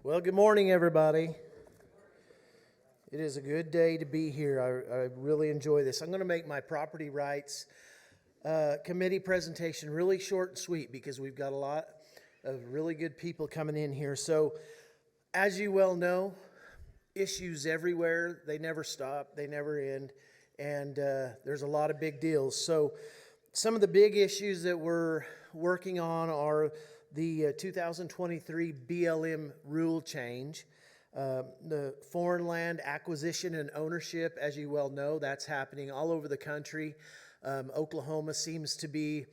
Well, good morning, everybody. It is a good day to be here. I really enjoy this. I'm going to make my property rights committee presentation really short and sweet because we've got a lot of really good people coming in here. So, as you well know, issues everywhere. They never stop. They never end. And there's a lot of big deals. So, some of the big issues that we're working on are the 2023 BLM rule change, the foreign land acquisition and ownership. As you well know, that's happening all over the country. Oklahoma seems to be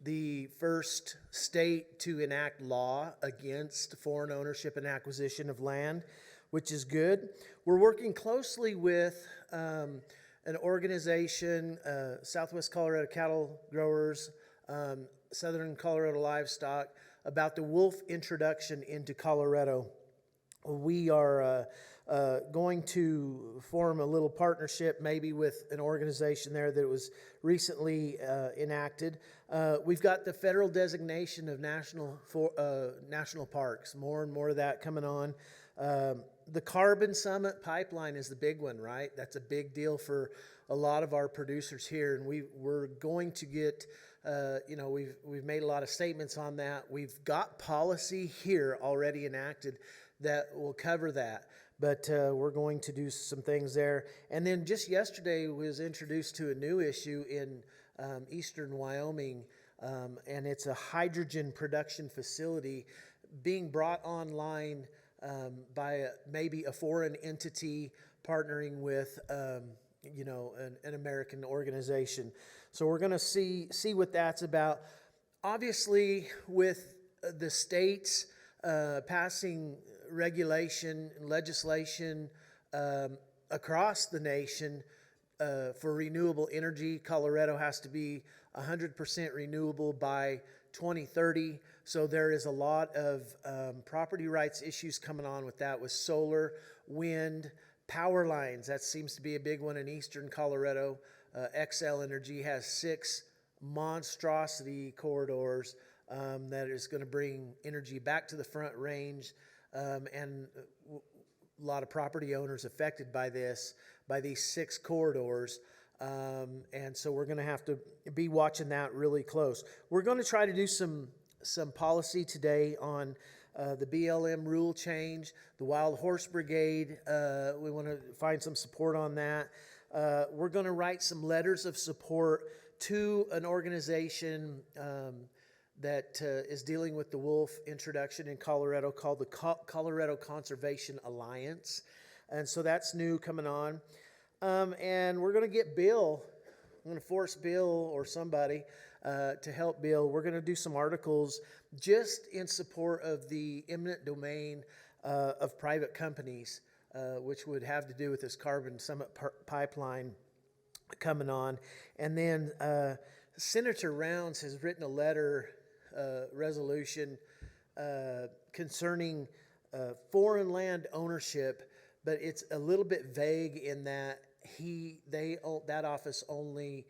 the first state to enact law against foreign ownership and acquisition of land, which is good. We're working closely with an organization, Southwest Colorado Cattle Growers, Southern Colorado Livestock, about the wolf introduction into Colorado. We are going to form a little partnership maybe with an organization there that was recently enacted. We've got the federal designation of national parks, more and more of that coming on. The Carbon Summit pipeline is the big one, right? That's a big deal for a lot of our producers here, and we're going to get, we've made a lot of statements on that. We've got policy here already enacted that will cover that, but we're going to do some things there. And then just yesterday was introduced to a new issue in eastern Wyoming, and it's a hydrogen production facility being brought online by maybe a foreign entity partnering with an American organization. So we're going to see what that's about. Obviously, with the states passing regulation and legislation across the nation for renewable energy, Colorado has to be 100% renewable by 2030. So there is a lot of property rights issues coming on with that, with solar, wind, power lines. That seems to be a big one in eastern Colorado. XL Energy has 6 monstrosity corridors that is going to bring energy back to the front range, and a lot of property owners affected by these 6 corridors. And so we're going to have to be watching that really close. We're going to try to do some policy today on the BLM rule change, the Wild Horse Brigade. We want to find some support on that. We're going to write some letters of support to an organization that is dealing with the wolf introduction in Colorado called the Colorado Conservation Alliance. And so that's new coming on. And we're going to get Bill. I'm going to force Bill or somebody to help Bill. We're going to do some articles just in support of the eminent domain of private companies, which would have to do with this Carbon Summit pipeline coming on. And then Senator Rounds has written a letter, resolution concerning foreign land ownership, but it's a little bit vague in that that office only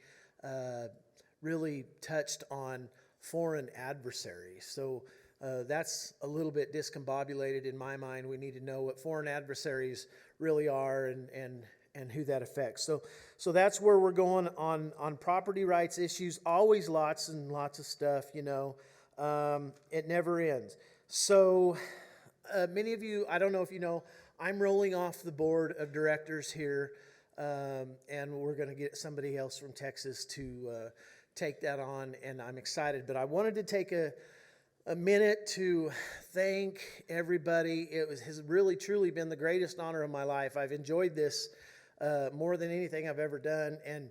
really touched on foreign adversaries. So that's a little bit discombobulated in my mind. We need to know what foreign adversaries really are and who that affects. So that's where we're going on property rights issues. Always lots and lots of stuff, it never ends. So many of you, I don't know if you know, I'm rolling off the board of directors here, and we're going to get somebody else from Texas to take that on, and I'm excited. But I wanted to take a minute to thank everybody. Has really, truly been the greatest honor of my life. I've enjoyed this more than anything I've ever done, and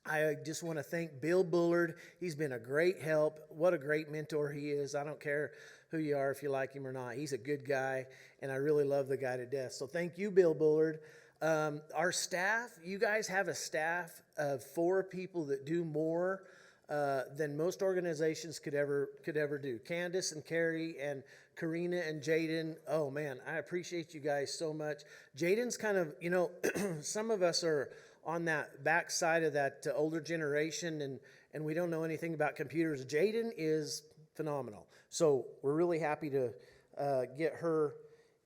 I just want to thank Bill Bullard. He's been a great help. What a great mentor he is. I don't care who you are, if you like him or not. He's a good guy, and I really love the guy to death. So thank you, Bill Bullard. Our staff, you guys have a staff of 4 people that do more than most organizations could ever do. Candace and Carrie and Karina and Jaden. Oh man, I appreciate you guys so much. Jaden's kind of, some of us are on that backside of that older generation, and we don't know anything about computers. Jaden is phenomenal. So we're really happy to get her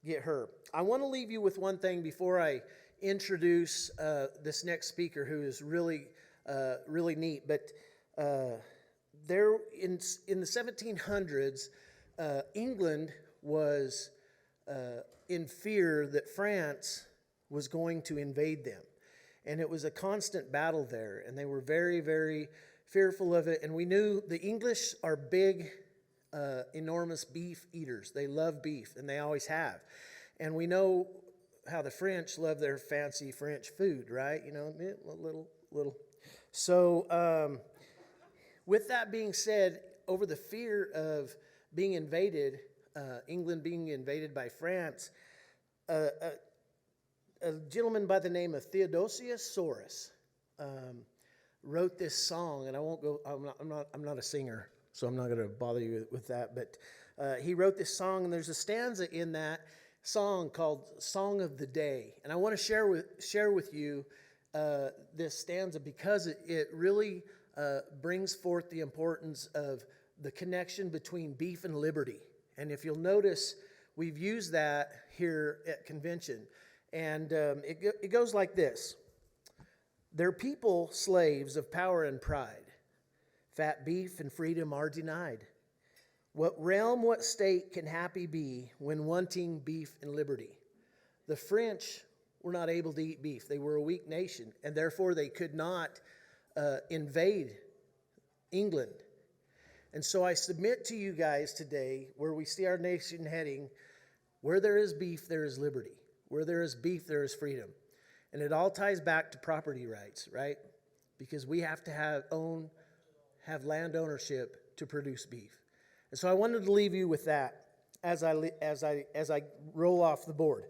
get her. I want to leave you with one thing before I introduce this next speaker, who is really neat. But there in the 1700s, England was in fear that France was going to invade them. And it was a constant battle there, and they were very, very fearful of it. And we knew the English are big, enormous beef eaters. They love beef, and they always have. And we know how the French love their fancy French food, right? You know, little. So with that being said, over the fear of being invaded, England being invaded by France, a gentleman by the name of Theodosius Saurus wrote this song, and I won't go. I'm not a singer, so I'm not going to bother you with that. But he wrote this song, and there's a stanza in that song called "Song of the Day," and I want to share with you this stanza because it really brings forth the importance of the connection between beef and liberty. And if you'll notice, we've used that here at convention. And it goes like this. Their people slaves of power and pride. Fat beef and freedom are denied. What realm, what state can happy be when wanting beef and liberty? The French were not able to eat beef. They were a weak nation, and therefore they could not invade England. And so I submit to you guys today, where we see our nation heading, where there is beef, there is liberty. Where there is beef, there is freedom. And it all ties back to property rights, right? Because we have to have land ownership to produce beef. And so I wanted to leave you with that as I roll off the board.